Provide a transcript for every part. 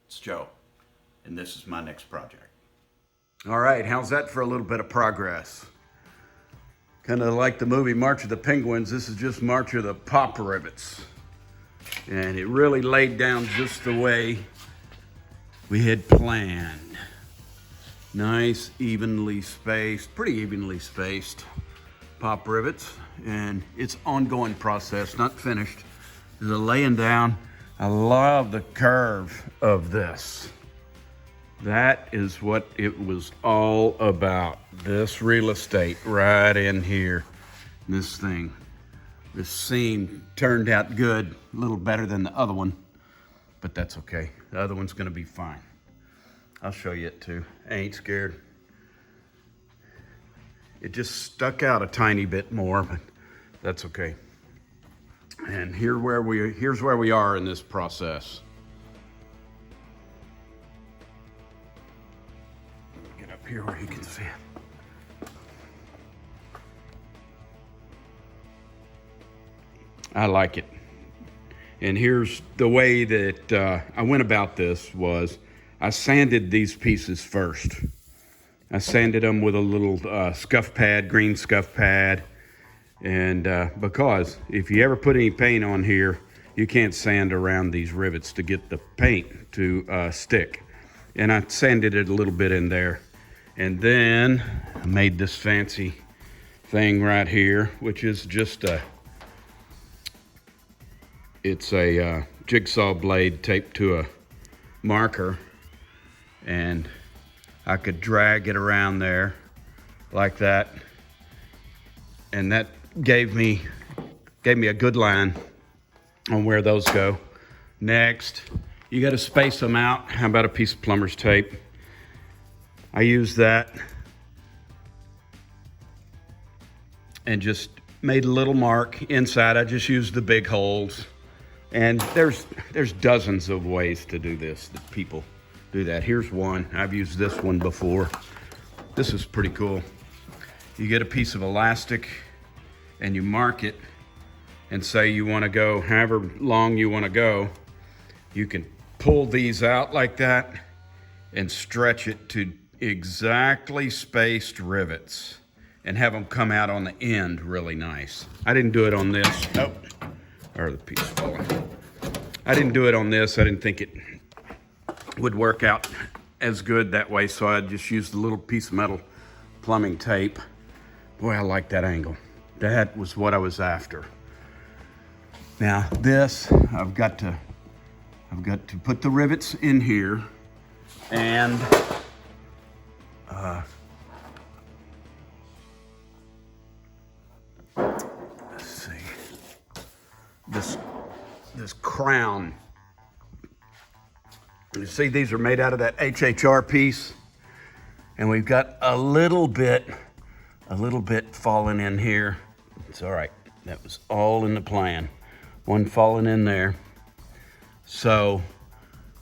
It's Joe, and this is my next project. All right, how's that for a little bit of progress? Kind of like the movie March of the Penguins, this is just March of the Pop Rivets. And it really laid down just the way we had planned. Nice, evenly spaced, pretty evenly spaced pop rivets. And it's ongoing process, not finished. The laying down, I love the curve of this. That is what it was all about. This real estate right in here. This thing. This seam turned out good, a little better than the other one, but that's okay. The other one's gonna be fine. I'll show you it too. I ain't scared. It just stuck out a tiny bit more, but that's okay. And here's where we are in this process. Get up here where you can see it. I like it. And here's the way that I went about this was I sanded these pieces first. I sanded them with a little scuff pad, green scuff pad. And because if you ever put any paint on here, you can't sand around these rivets to get the paint to stick. And I sanded it a little bit in there. And then I made this fancy thing right here, which is just it's a jigsaw blade taped to a marker, and I could drag it around there like that, and that gave me a good line on where those go. Next, you got to space them out. How about a piece of plumber's tape? I use that and just made a little mark inside. I just used the big holes. And there's dozens of ways to do this that people do that. Here's one. I've used this one before. This is pretty cool. You get a piece of elastic and you mark it and say you want to go however long you want to go. You can pull these out like that and stretch it to exactly spaced rivets and have them come out on the end really nice. I didn't do it on this. Oh, or the piece falling. I didn't do it on this. I didn't think it would work out as good that way, so I just used a little piece of metal plumbing tape. Boy, I like that angle. That was what I was after. Now this, I've got to put the rivets in here, and let's see, this crown. You see, these are made out of that HHR piece, and we've got a little bit falling in here. It's all right. That was all in the plan. One falling in there. So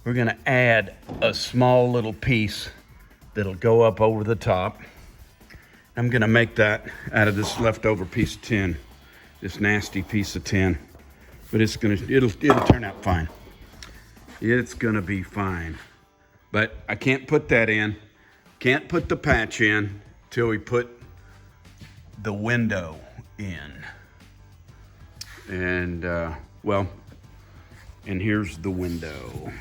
we're gonna add a small little piece that'll go up over the top. I'm gonna make that out of this leftover piece of tin, this nasty piece of tin. But it'll turn out fine. It's gonna be fine. But I can't put that in, can't put the patch in till we put the window in. And and here's the window,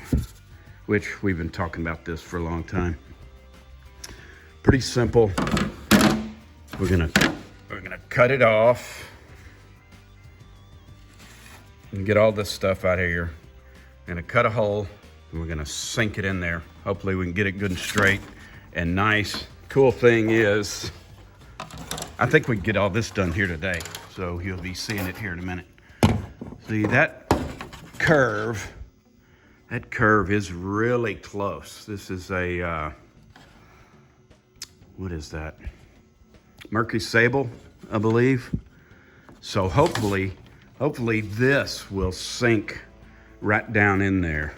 which we've been talking about this for a long time. Pretty simple. We're gonna cut it off and get all this stuff out of here. We're gonna cut a hole and we're gonna sink it in there. Hopefully we can get it good and straight and nice. Cool thing is, I think we can get all this done here today, so you'll be seeing it here in a minute. See, that curve is really close. This is a, what is that? Mercury Sable, I believe. So hopefully this will sink right down in there.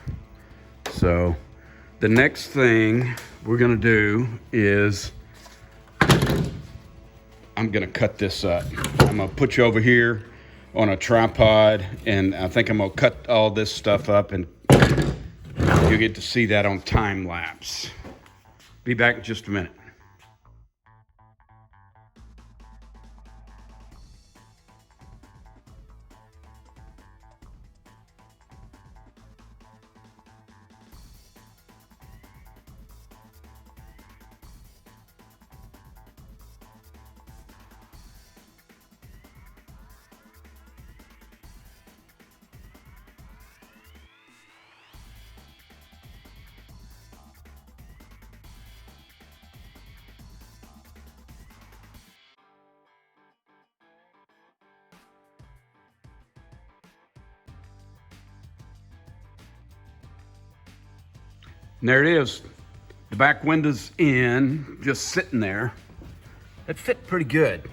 So the next thing we're gonna do is I'm gonna cut this up. I'm gonna put you over here on a tripod, and I think I'm gonna cut all this stuff up and You'll get to see that on time lapse. Be back in just a minute. And there it is. The back window's in, just sitting there. It fit pretty good.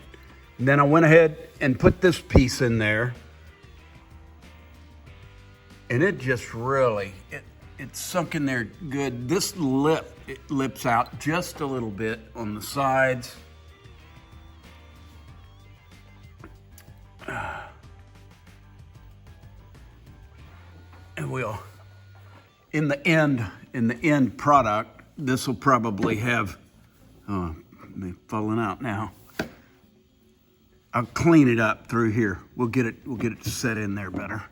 And then I went ahead and put this piece in there. And it just really, it sunk in there good. This lip, it lips out just a little bit on the sides. And we'll, in the end product, this will probably have, oh, they're falling out now. I'll clean it up through here. We'll get it set in there better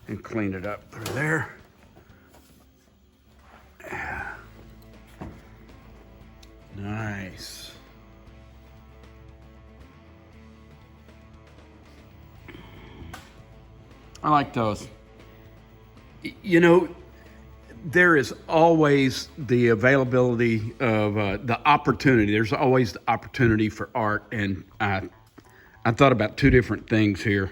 and clean it up through there. Yeah. Nice. I like those. You know, there is always the availability of the opportunity. There's always the opportunity for art. And I thought about two different things here.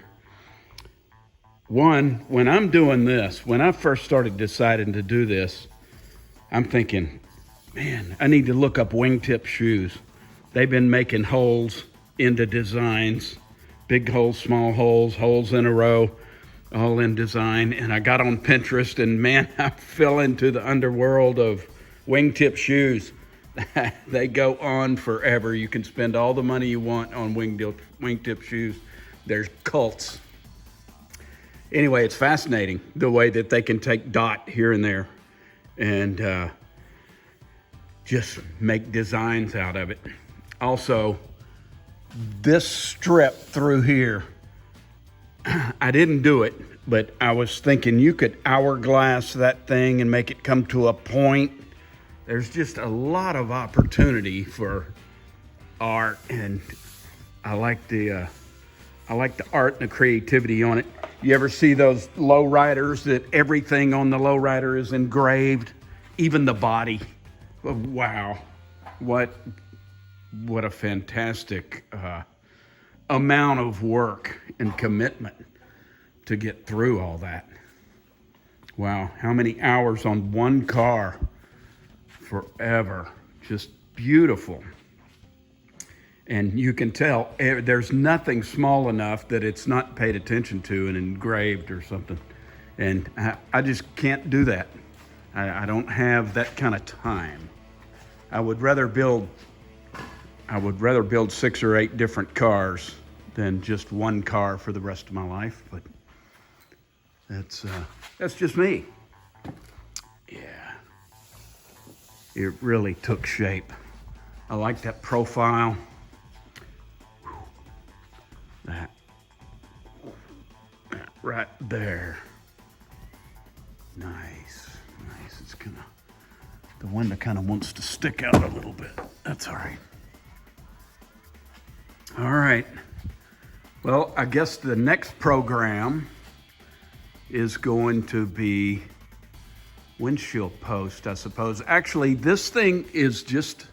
One, when I'm doing this, when I first started deciding to do this, I'm thinking, man, I need to look up wingtip shoes. They've been making holes into designs, big holes, small holes, holes in a row, all in design. And I got on Pinterest and man, I fell into the underworld of wingtip shoes. They go on forever. You can spend all the money you want on wingtip shoes. There's cults. Anyway, it's fascinating the way that they can take dot here and there and just make designs out of it. Also, this strip through here, I didn't do it, but I was thinking you could hourglass that thing and make it come to a point. There's just a lot of opportunity for art, and I like the art and the creativity on it. You ever see those lowriders that everything on the lowrider is engraved, even the body? Wow, what a fantastic amount of work and commitment to get through all that. Wow, how many hours on one car? Forever. Just beautiful. And you can tell there's nothing small enough that it's not paid attention to and engraved or something. And I just can't do that. I don't have that kind of time. I would rather build 6 or 8 different cars than just one car for the rest of my life. But that's just me. Yeah. It really took shape. I like that profile. That right there. Nice. It's the window kind of wants to stick out a little bit. That's all right. All right. Well, I guess the next program is going to be windshield post, I suppose. Actually, this thing is just,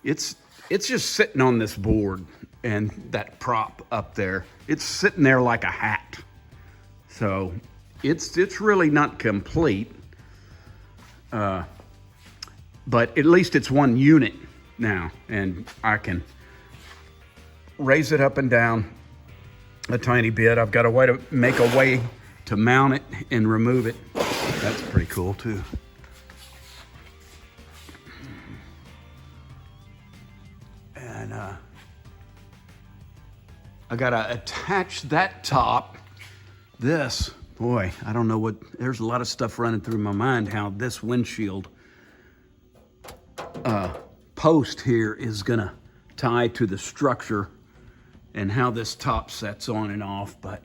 it's just sitting on this board and that prop up there. It's sitting there like a hat. So it's really not complete. But at least it's one unit now, and I can raise it up and down a tiny bit. I've got a way to mount it and remove it. That's pretty cool too. And I gotta attach that top, this Boy, I don't know what, there's a lot of stuff running through my mind how this windshield post here is gonna tie to the structure and how this top sets on and off, but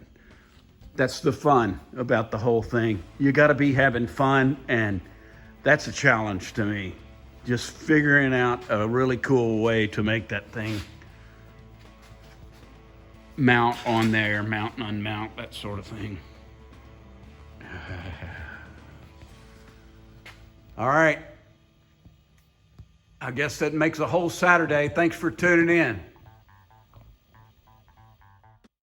that's the fun about the whole thing. You gotta be having fun, and that's a challenge to me. Just figuring out a really cool way to make that thing mount on there, mount and unmount, that sort of thing. All right. I guess that makes a whole Saturday. Thanks for tuning in.